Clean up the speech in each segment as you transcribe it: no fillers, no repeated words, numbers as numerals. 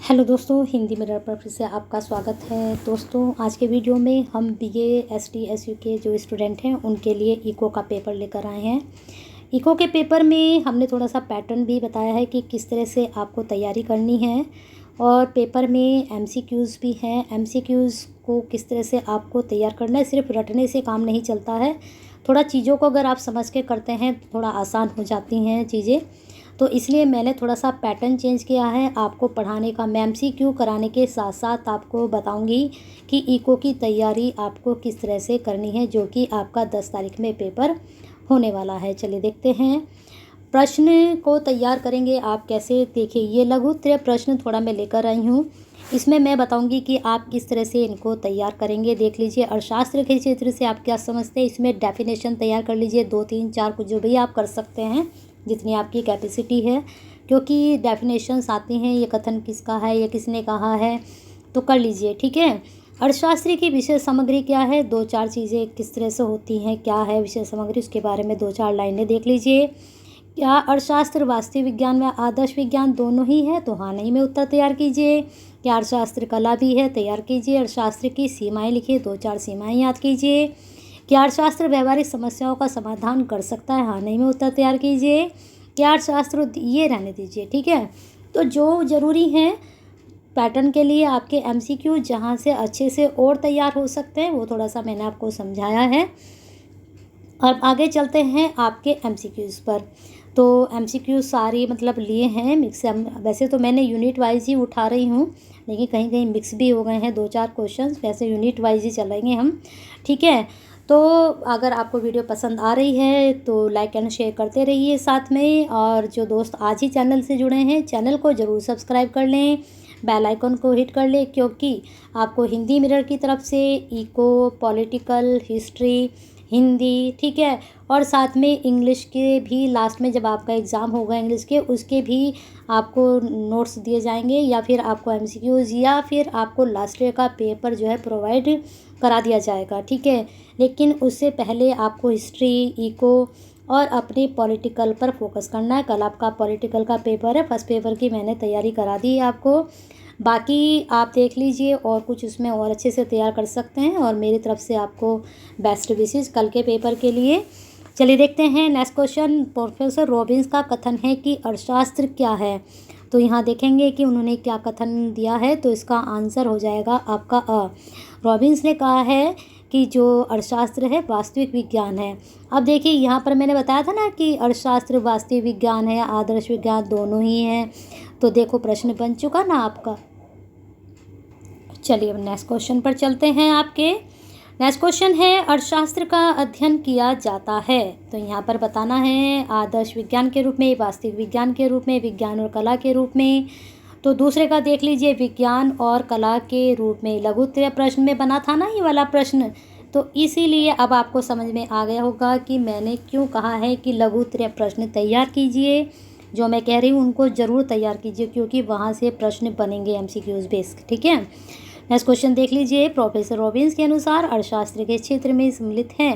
Hello दोस्तों, Hindi mirror पर फिर से आपका स्वागत है। दोस्तों, आज के वीडियो में हम बीए एसटी एसयू के जो स्टूडेंट हैं उनके लिए इको का पेपर लेकर आए हैं। इको के पेपर में हमने थोड़ा सा पैटर्न भी बताया है कि किस तरह से आपको तैयारी करनी है, और पेपर में एमसीक्यूज़ भी हैं। एमसीक्यूज़ को किस तरह से आपको तैयार करना है, सिर्फ रटने से काम नहीं चलता है। थोड़ा चीज़ों को अगर आप समझ के करते हैं तो थोड़ा आसान हो जाती हैं चीज़ें। तो इसलिए मैंने थोड़ा सा पैटर्न चेंज किया है आपको पढ़ाने का। मैं एमसीक्यू कराने के साथ साथ आपको बताऊंगी कि इको की तैयारी आपको किस तरह से करनी है, जो कि आपका 10 तारीख में पेपर होने वाला है। चलिए देखते हैं प्रश्न को तैयार करेंगे आप कैसे। देखिए, ये लघुत्तरीय प्रश्न थोड़ा मैं लेकर आई हूँ। इसमें मैं बताऊंगी कि आप किस तरह से इनको तैयार करेंगे। देख लीजिए, अर्थशास्त्र के क्षेत्र से आप क्या समझते हैं, इसमें डेफिनेशन तैयार कर लीजिए, 2 3 4 कुछ जो भी आप कर सकते हैं, जितनी आपकी कैपेसिटी है। क्योंकि डेफिनेशंस आती हैं, ये कथन किसका है, ये किसने कहा है, तो कर लीजिए, ठीक है। अर्थशास्त्र की विषय सामग्री क्या है, 2 4 चीज़ें किस तरह से होती हैं, क्या है विषय सामग्री, उसके बारे में 2 4 लाइनें देख लीजिए। क्या अर्थशास्त्र वास्तविक विज्ञान व आदर्श विज्ञान दोनों ही है, तो हाँ नहीं में उत्तर तैयार कीजिए। क्या अर्थशास्त्र कला भी है, तैयार कीजिए। अर्थशास्त्र की सीमाएं लिखिए, 2 4 सीमाएं याद कीजिए। क्या अर्थशास्त्र व्यवहारिक समस्याओं का समाधान कर सकता है, हाँ नहीं में उत्तर तैयार कीजिए। क्या अर्थशास्त्र, ये रहने दीजिए, ठीक है। तो जो ज़रूरी हैं पैटर्न के लिए आपके एमसीक्यू, जहाँ से अच्छे से और तैयार हो सकते हैं, वो थोड़ा सा मैंने आपको समझाया है। और आगे चलते हैं आपके एमसीक्यूज़ पर। तो एमसीक्यू सारी मतलब लिए हैं मिक्स। वैसे तो मैंने यूनिट वाइज ही उठा रही हूँ, लेकिन कहीं कहीं मिक्स भी हो गए हैं 2 4 क्वेश्चंस। वैसे यूनिट वाइज ही चलेंगे हम, ठीक है। तो अगर आपको वीडियो पसंद आ रही है तो लाइक एंड शेयर करते रहिए साथ में। और जो दोस्त आज ही चैनल से जुड़े हैं, चैनल को ज़रूर सब्सक्राइब कर लें, बेल आइकन को हिट कर लें, क्योंकि आपको हिंदी मिरर की तरफ से इको, पॉलिटिकल, हिस्ट्री, हिंदी, ठीक है, और साथ में इंग्लिश के भी लास्ट में जब आपका एग्ज़ाम होगा इंग्लिश के, उसके भी आपको नोट्स दिए जाएंगे, या फिर आपको एमसीक्यूज़, या फिर आपको लास्ट ईयर का पेपर जो है प्रोवाइड करा दिया जाएगा, ठीक है। लेकिन उससे पहले आपको हिस्ट्री, इको और अपने पॉलिटिकल पर फोकस करना है। कल आपका पॉलिटिकल का पेपर है, फर्स्ट पेपर की मैंने तैयारी करा दी है आपको। बाकी आप देख लीजिए और कुछ उसमें और अच्छे से तैयार कर सकते हैं, और मेरी तरफ से आपको बेस्ट विशेष कल के पेपर के लिए। चलिए देखते हैं नेक्स्ट क्वेश्चन। प्रोफेसर रॉबिन्स का कथन है कि अर्थशास्त्र क्या है, तो यहाँ देखेंगे कि उन्होंने क्या कथन दिया है, तो इसका आंसर हो जाएगा आपका अ। रॉबिन्स ने कहा है कि जो अर्थशास्त्र है वास्तविक विज्ञान है। अब देखिए, यहाँ पर मैंने बताया था ना कि अर्थशास्त्र वास्तविक विज्ञान है, आदर्श विज्ञान दोनों ही हैं। तो देखो प्रश्न बन चुका ना आपका। चलिए अब नेक्स्ट क्वेश्चन पर चलते हैं आपके। नेक्स्ट क्वेश्चन है, अर्थशास्त्र का अध्ययन किया जाता है, तो यहाँ पर बताना है आदर्श विज्ञान के रूप में, वास्तविक विज्ञान के रूप में, विज्ञान और कला के रूप में। तो दूसरे का देख लीजिए, विज्ञान और कला के रूप में। लघुत्तरीय प्रश्न में बना था ना ये वाला प्रश्न, तो इसीलिए अब आपको समझ में आ गया होगा कि मैंने क्यों कहा है कि लघुत्तरीय प्रश्न तैयार कीजिए। जो मैं कह रही हूँ उनको ज़रूर तैयार कीजिए, क्योंकि वहाँ से प्रश्न बनेंगे एमसीक्यूज़ बेस्ड, ठीक है। नेक्स्ट क्वेश्चन देख लीजिए। प्रोफेसर रॉबिन्स के अनुसार अर्थशास्त्र के क्षेत्र में सम्मिलित है,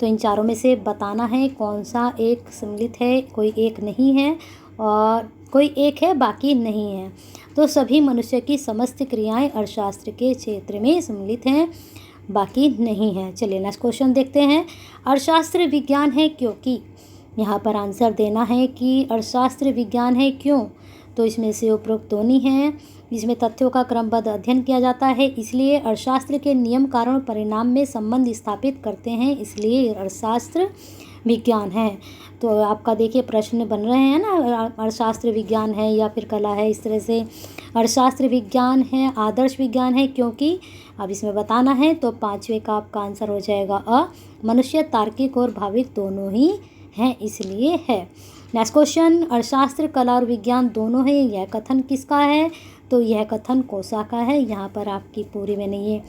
तो इन चारों में से बताना है कौन सा एक सम्मिलित है। कोई एक नहीं है, और कोई एक है बाकी नहीं है। तो सभी मनुष्य की समस्त क्रियाएं अर्थशास्त्र के क्षेत्र में सम्मिलित हैं, बाकी नहीं है। चलिए नेक्स्ट क्वेश्चन देखते हैं। अर्थशास्त्र विज्ञान है क्योंकि, यहाँ पर आंसर देना है कि अर्थशास्त्र विज्ञान है क्यों। तो इसमें से उपरोक्त दोनों हैं। इसमें तथ्यों का क्रमबद्ध अध्ययन किया जाता है, इसलिए अर्थशास्त्र के नियम कारण परिणाम में संबंध स्थापित करते हैं, इसलिए अर्थशास्त्र विज्ञान है। तो आपका देखिए प्रश्न बन रहे हैं ना, अर्थशास्त्र विज्ञान है या फिर कला है, इस तरह से। अर्थशास्त्र विज्ञान है, आदर्श विज्ञान है क्योंकि, अब इसमें बताना है, तो 5वें का आपका आंसर हो जाएगा अ। मनुष्य तार्किक और भाविक दोनों ही हैं, इसलिए है। नेक्स्ट क्वेश्चन, अर्थशास्त्र कला और विज्ञान दोनों है, यह कथन किसका है, तो यह कथन कोसा का है। यहाँ पर आपकी पूरी मैंने ये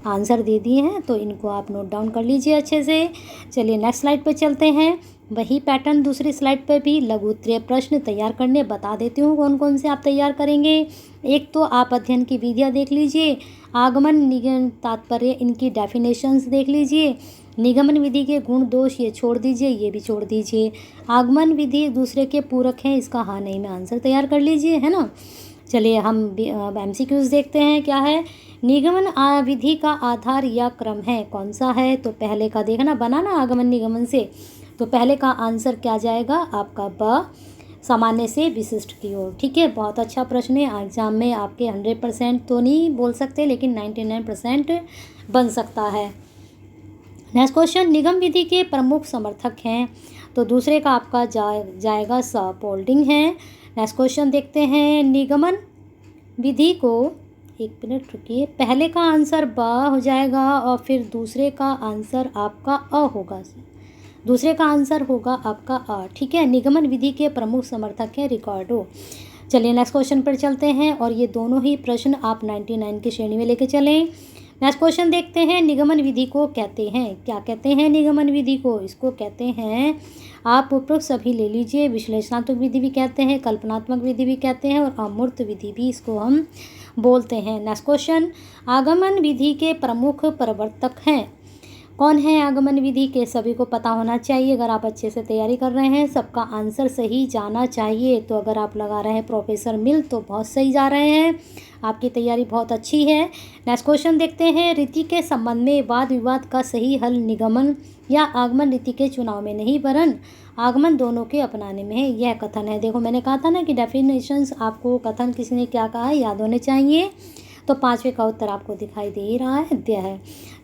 आंसर दे दिए हैं, तो इनको आप नोट डाउन कर लीजिए अच्छे से। चलिए नेक्स्ट स्लाइड पर चलते हैं। वही पैटर्न दूसरी स्लाइड पर भी लघुत्तरीय प्रश्न तैयार करने बता देती हूँ कौन कौन से आप तैयार करेंगे। एक तो आप अध्ययन की विधियाँ देख लीजिए, आगमन, निगमन, तात्पर्य, इनकी डेफिनेशंस देख लीजिए। निगमन विधि के गुण दोष ये छोड़ दीजिए, ये भी छोड़ दीजिए। आगमन विधि एक दूसरे के पूरक हैं, इसका हाँ नहीं में आंसर तैयार कर लीजिए, है ना। चलिए हम MCQs देखते हैं क्या है। निगमन विधि का आधार या क्रम है, कौन सा है? तो पहले का देखना बना ना आगमन निगमन से, तो पहले का आंसर क्या जाएगा आपका ब, सामान्य से विशिष्ट की ओर। ठीक है, बहुत अच्छा प्रश्न है। एग्जाम में आपके 100% तो नहीं बोल सकते, लेकिन 99% बन सकता है। नेक्स्ट क्वेश्चन, निगम विधि के प्रमुख समर्थक हैं, तो दूसरे का आपका जाएगा पोल्डिंग है। नेक्स्ट क्वेश्चन देखते हैं, निगमन विधि को, एक मिनट रुकिए, पहले का आंसर ब हो जाएगा और फिर दूसरे का आंसर आपका अ होगा, दूसरे का आंसर होगा आपका अ। ठीक है, निगमन विधि के प्रमुख समर्थक हैं रिकार्डो। चलिए नेक्स्ट क्वेश्चन पर चलते हैं, और ये दोनों ही प्रश्न आप 99 की श्रेणी में लेके चलें। नेक्स्ट क्वेश्चन देखते हैं, निगमन विधि को कहते हैं, क्या कहते हैं निगमन विधि को? इसको कहते हैं, आप उपरोक्त सभी ले लीजिए, विश्लेषणात्मक विधि भी कहते हैं, कल्पनात्मक विधि भी कहते हैं, और अमूर्त विधि भी इसको हम बोलते हैं। नेक्स्ट क्वेश्चन, आगमन विधि के प्रमुख प्रवर्तक हैं, कौन है आगमन विधि के? सभी को पता होना चाहिए। अगर आप अच्छे से तैयारी कर रहे हैं, सबका आंसर सही जाना चाहिए। तो अगर आप लगा रहे हैं प्रोफेसर मिल, तो बहुत सही जा रहे हैं, आपकी तैयारी बहुत अच्छी है। नेक्स्ट क्वेश्चन देखते हैं, रीति के संबंध में वाद विवाद का सही हल निगमन या आगमन रीति के चुनाव में नहीं, वरन आगमन दोनों के अपनाने में है, यह कथन है। देखो मैंने कहा था ना कि डेफिनेशंस आपको कथन किसने क्या कहा है याद होने चाहिए। तो 5वें का उत्तर आपको दिखाई दे ही रहा है, द्य है।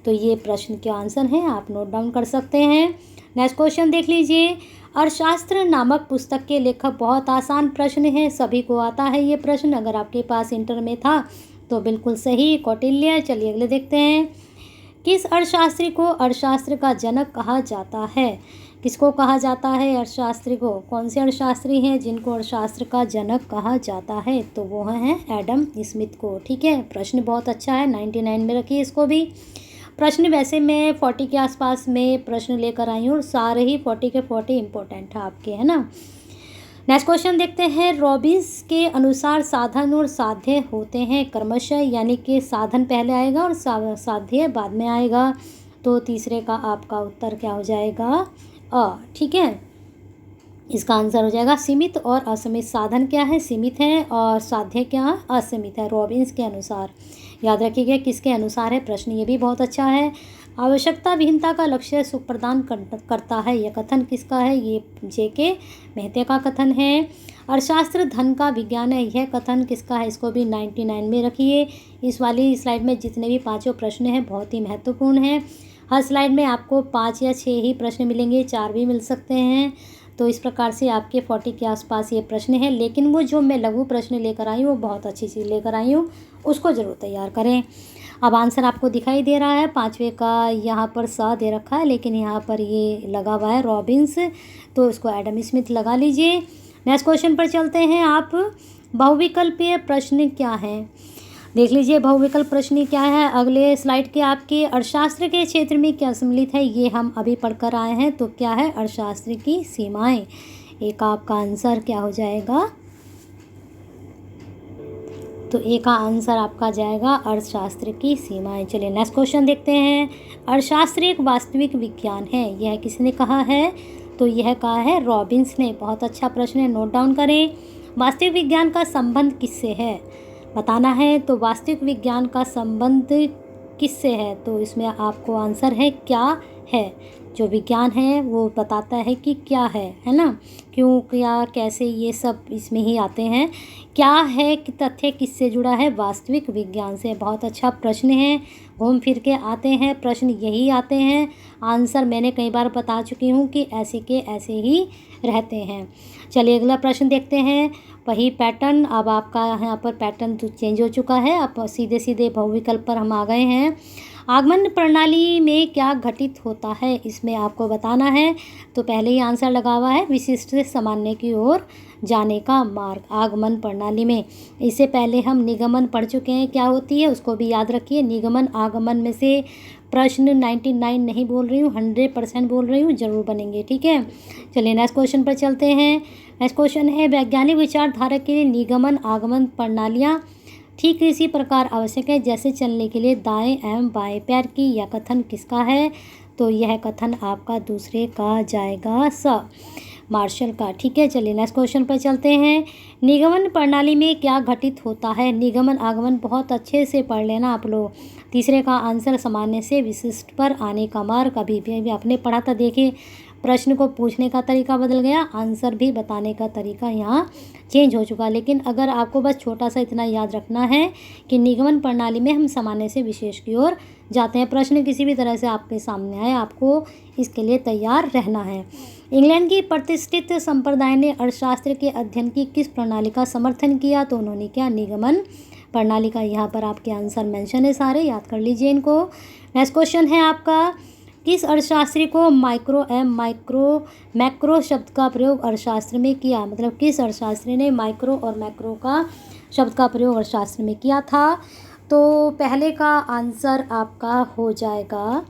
तो ये प्रश्न के आंसर हैं, आप नोट डाउन कर सकते हैं। नेक्स्ट क्वेश्चन देख लीजिए, अर्थशास्त्र नामक पुस्तक के लेखक, बहुत आसान प्रश्न है, सभी को आता है ये प्रश्न, अगर आपके पास इंटर में था तो बिल्कुल सही, कौटिल्य। चलिए अगले देखते हैं, किस अर्थशास्त्री को अर्थशास्त्र का जनक कहा जाता है? किसको कहा जाता है अर्थशास्त्री को? कौन से अर्थशास्त्री हैं जिनको अर्थशास्त्र का जनक कहा जाता है? तो वो हैं एडम स्मिथ को। ठीक है, प्रश्न बहुत अच्छा है, 99 में रखिए इसको भी। प्रश्न वैसे मैं 40 के आसपास में प्रश्न लेकर आई हूँ, और सारे ही 40 के 40 इंपॉर्टेंट है आपके, है ना। नेक्स्ट क्वेश्चन देखते हैं, रॉबिन्स के अनुसार साधन और साध्य होते हैं क्रमशः, यानी कि साधन पहले आएगा और साध्य बाद में आएगा। तो तीसरे का आपका उत्तर क्या हो जाएगा? अ। ठीक है, इसका आंसर हो जाएगा सीमित और असीमित। साधन क्या है? सीमित है, और साध्य क्या? असीमित है, रॉबिन्स के अनुसार। याद रखिएगा किसके अनुसार है प्रश्न, ये भी बहुत अच्छा है। आवश्यकता विहीनता का लक्ष्य सुख प्रदान करता है, यह कथन किसका है? ये JK मेहते का कथन है। अर्थशास्त्र धन का विज्ञान है, यह कथन किसका है? इसको भी 99 में रखिए। इस वाली स्लाइड में जितने भी 5 प्रश्न हैं बहुत ही महत्वपूर्ण हैं। हर स्लाइड में आपको 5 या 6 ही प्रश्न मिलेंगे, 4 भी मिल सकते हैं। तो इस प्रकार से आपके 40 के आसपास ये प्रश्न है, लेकिन वो जो मैं लघु प्रश्न लेकर आई हूँ वो बहुत अच्छी चीज़ लेकर आई हूँ, उसको ज़रूर तैयार करें। अब आंसर आपको दिखाई दे रहा है, 5वें का यहाँ पर सा दे रखा है, लेकिन यहाँ पर ये लगा हुआ है रॉबिन्स, तो इसको एडम स्मिथ लगा लीजिए। नेक्स्ट क्वेश्चन पर चलते हैं, आप बहुविकल्पीय प्रश्न क्या है देख लीजिए। बहुविकल्प प्रश्न क्या है? अगले स्लाइड के आपके अर्थशास्त्र के क्षेत्र में क्या सम्मिलित है, ये हम अभी पढ़कर आए हैं। तो क्या है? अर्थशास्त्र की सीमाएं। एक आपका आंसर क्या हो जाएगा? तो ए का आंसर आपका जाएगा अर्थशास्त्र की सीमाएं। चलिए नेक्स्ट क्वेश्चन देखते हैं, अर्थशास्त्र एक वास्तविक विज्ञान है, यह किसने कहा है? तो यह कहा है रॉबिन्स ने। बहुत अच्छा प्रश्न है, नोट डाउन करें। वास्तविक विज्ञान का संबंध किससे है बताना है। तो वास्तविक विज्ञान का संबंध किससे है? तो इसमें आपको आंसर है क्या है। जो विज्ञान है वो बताता है कि क्या है ना, क्यों, क्या, कैसे, ये सब इसमें ही आते हैं। क्या है कि तथ्य किससे जुड़ा है? वास्तविक विज्ञान से। बहुत अच्छा प्रश्न है, घूम फिर के आते हैं प्रश्न, यही आते हैं। आंसर मैंने कई बार बता चुकी हूँ कि ऐसे के ऐसे ही रहते हैं। चलिए अगला प्रश्न देखते हैं, वही पैटर्न। अब आपका यहाँ पर पैटर्न तो चेंज हो चुका है, अब सीधे सीधे बहुविकल्प पर हम आ गए हैं। आगमन प्रणाली में क्या घटित होता है, इसमें आपको बताना है। तो पहले ही आंसर लगा हुआ है, विशिष्ट से सामान्य की ओर जाने का मार्ग आगमन प्रणाली में। इससे पहले हम निगमन पढ़ चुके हैं, क्या होती है उसको भी याद रखिए। निगमन आगमन में से प्रश्न 99 नहीं बोल रही हूँ, 100% बोल रही हूँ, जरूर बनेंगे, ठीक है। चलिए नेक्स्ट क्वेश्चन पर चलते हैं। नेक्स्ट क्वेश्चन है, वैज्ञानिक विचारधारा के लिए निगमन आगमन प्रणालियाँ ठीक इसी प्रकार आवश्यक है जैसे चलने के लिए दाएं एवं बाएं पैर की। यह कथन किसका है? तो यह कथन आपका दूसरे का जाएगा स। मार्शल का। ठीक है, चलिए नेक्स्ट क्वेश्चन पर चलते हैं। निगमन प्रणाली में क्या घटित होता है? निगमन आगमन बहुत अच्छे से पढ़ लेना आप लोग। तीसरे का आंसर सामान्य से विशिष्ट पर आने का मार्ग। अभी भी आपने पढ़ा था, देखिए प्रश्न को पूछने का तरीका बदल गया, आंसर भी बताने का तरीका यहाँ चेंज हो चुका। लेकिन अगर आपको बस छोटा सा इतना याद रखना है कि निगमन प्रणाली में हम सामान्य से विशेष की ओर जाते हैं। प्रश्न किसी भी तरह से आपके सामने आए, आपको इसके लिए तैयार रहना है। इंग्लैंड की प्रतिष्ठित संप्रदाय ने अर्थशास्त्र के अध्ययन की किस प्रणाली का समर्थन किया? तो उन्होंने क्या? निगमन प्रणाली का। यहाँ पर आपके आंसर मेंशन है सारे, याद कर लीजिए इनको। नेक्स्ट क्वेश्चन है आपका, किस अर्थशास्त्री को मैक्रो शब्द का प्रयोग अर्थशास्त्र में किया? मतलब किस अर्थशास्त्री ने माइक्रो और मैक्रो का शब्द का प्रयोग अर्थशास्त्र में किया था? तो पहले का आंसर आपका हो जाएगा,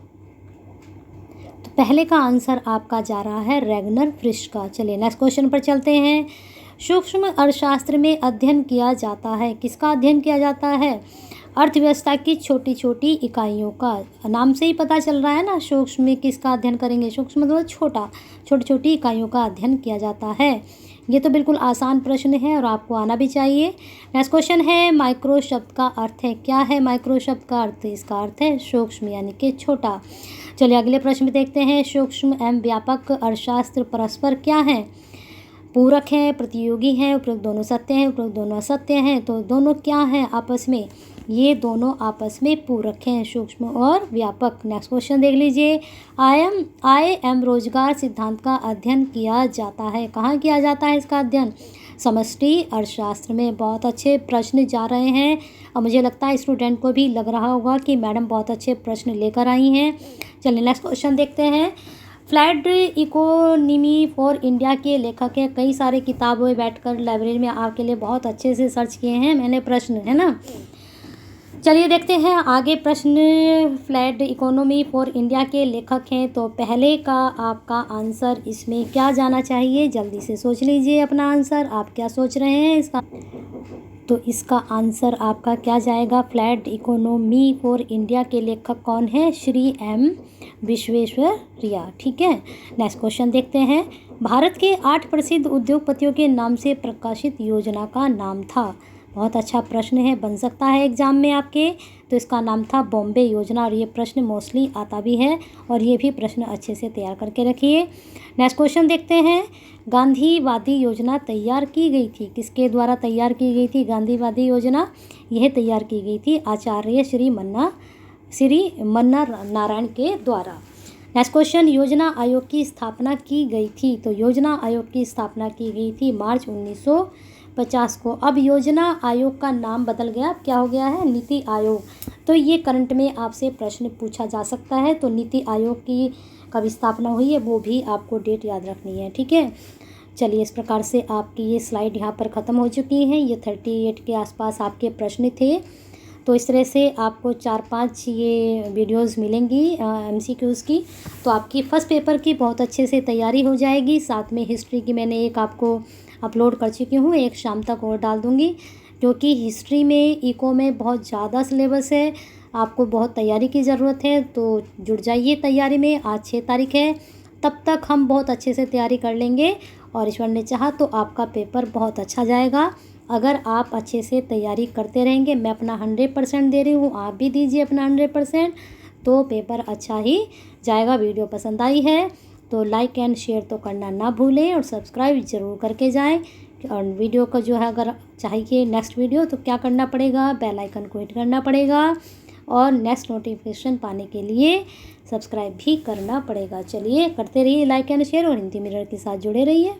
तो पहले का आंसर आपका जा रहा है रैगनर फ्रिश का। चलिए नेक्स्ट क्वेश्चन पर चलते हैं। सूक्ष्म अर्थशास्त्र में अध्ययन किया जाता है, किसका अध्ययन किया जाता है? अर्थव्यवस्था की छोटी छोटी इकाइयों का। नाम से ही पता चल रहा है ना, सूक्ष्म में किसका अध्ययन करेंगे? सूक्ष्म मतलब छोटा, छोटी छोटी इकाइयों का अध्ययन किया जाता है। ये तो बिल्कुल आसान प्रश्न है और आपको आना भी चाहिए। नेक्स्ट क्वेश्चन है, माइक्रो शब्द का अर्थ है? क्या है माइक्रो शब्द का अर्थ? इसका अर्थ है सूक्ष्म यानी कि छोटा। चलिए अगले प्रश्न में देखते हैं। सूक्ष्म एवं व्यापक अर्थशास्त्र परस्पर क्या है? पूरक हैं, प्रतियोगी हैं, उपरोक्त दोनों सत्य हैं, उपरोक्त दोनों असत्य हैं। तो दोनों क्या हैं आपस में? ये दोनों आपस में पूरक हैं, सूक्ष्म और व्यापक। नेक्स्ट क्वेश्चन देख लीजिए। आय एवं रोजगार सिद्धांत का अध्ययन किया जाता है, कहाँ किया जाता है इसका अध्ययन? समष्टि अर्थशास्त्र में। बहुत अच्छे प्रश्न जा रहे हैं और मुझे लगता है स्टूडेंट को भी लग रहा होगा कि मैडम बहुत अच्छे प्रश्न लेकर आई हैं। चलिए नेक्स्ट क्वेश्चन देखते हैं। फ्लैट इकोनॉमी फॉर इंडिया के लेखक है। कई सारे किताबें बैठकर लाइब्रेरी में आपके लिए बहुत अच्छे से सर्च किए हैं मैंने प्रश्न, है ना। चलिए देखते हैं आगे प्रश्न। फ्लैट इकोनॉमी फॉर इंडिया के लेखक हैं, तो पहले का आपका आंसर इसमें क्या जाना चाहिए? जल्दी से सोच लीजिए अपना आंसर, आप क्या सोच रहे हैं इसका? तो इसका आंसर आपका क्या जाएगा? फ्लैट इकोनॉमी फॉर इंडिया के लेखक कौन है? श्री एम विश्वेश्वरैया। ठीक है, नेक्स्ट क्वेश्चन देखते हैं। भारत के 8 प्रसिद्ध उद्योगपतियों के नाम से प्रकाशित योजना का नाम था। बहुत अच्छा प्रश्न है, बन सकता है एग्जाम में आपके। तो इसका नाम था बॉम्बे योजना और ये प्रश्न मोस्टली आता भी है और ये भी प्रश्न अच्छे से तैयार करके रखिए। नेक्स्ट क्वेश्चन देखते हैं। गांधीवादी योजना तैयार की गई थी, किसके द्वारा तैयार की गई थी? गांधीवादी योजना यह तैयार की गई थी आचार्य श्री मन्ना नारायण के द्वारा। Next question. योजना आयोग की स्थापना की गई थी, तो योजना आयोग की स्थापना की गई थी मार्च 1950 को। अब योजना आयोग का नाम बदल गया, क्या हो गया है? नीति आयोग। तो ये करंट में आपसे प्रश्न पूछा जा सकता है, तो नीति आयोग की कब स्थापना हुई है वो भी आपको डेट याद रखनी है। ठीक है, चलिए इस प्रकार से आपकी ये स्लाइड यहाँ पर ख़त्म हो चुकी हैं। ये 38 के आसपास आपके प्रश्न थे। तो इस तरह से आपको 4-5 ये वीडियोस मिलेंगी MCQs की, तो आपकी फर्स्ट पेपर की बहुत अच्छे से तैयारी हो जाएगी। साथ में हिस्ट्री की मैंने एक आपको अपलोड कर चुकी हूँ, एक शाम तक और डाल दूँगी, क्योंकि हिस्ट्री में इको में बहुत ज़्यादा सिलेबस है, आपको बहुत तैयारी की ज़रूरत है। तो जुड़ जाइए तैयारी में। आज 6 तारीख है, तब तक हम बहुत अच्छे से तैयारी कर लेंगे और ईश्वर ने चाहा तो आपका पेपर बहुत अच्छा जाएगा। अगर आप अच्छे से तैयारी करते रहेंगे, मैं अपना 100% दे रही हूँ, आप भी दीजिए अपना 100%, तो पेपर अच्छा ही जाएगा। वीडियो पसंद आई है तो लाइक एंड शेयर तो करना ना भूलें और सब्सक्राइब ज़रूर करके जाएं। और वीडियो का जो है अगर चाहिए नेक्स्ट वीडियो तो क्या करना पड़ेगा? बेल आइकन को हिट करना पड़ेगा और नेक्स्ट नोटिफिकेशन पाने के लिए सब्सक्राइब भी करना पड़ेगा। चलिए करते रहिए लाइक एंड शेयर और हिंदी मिरर के साथ जुड़े रहिए।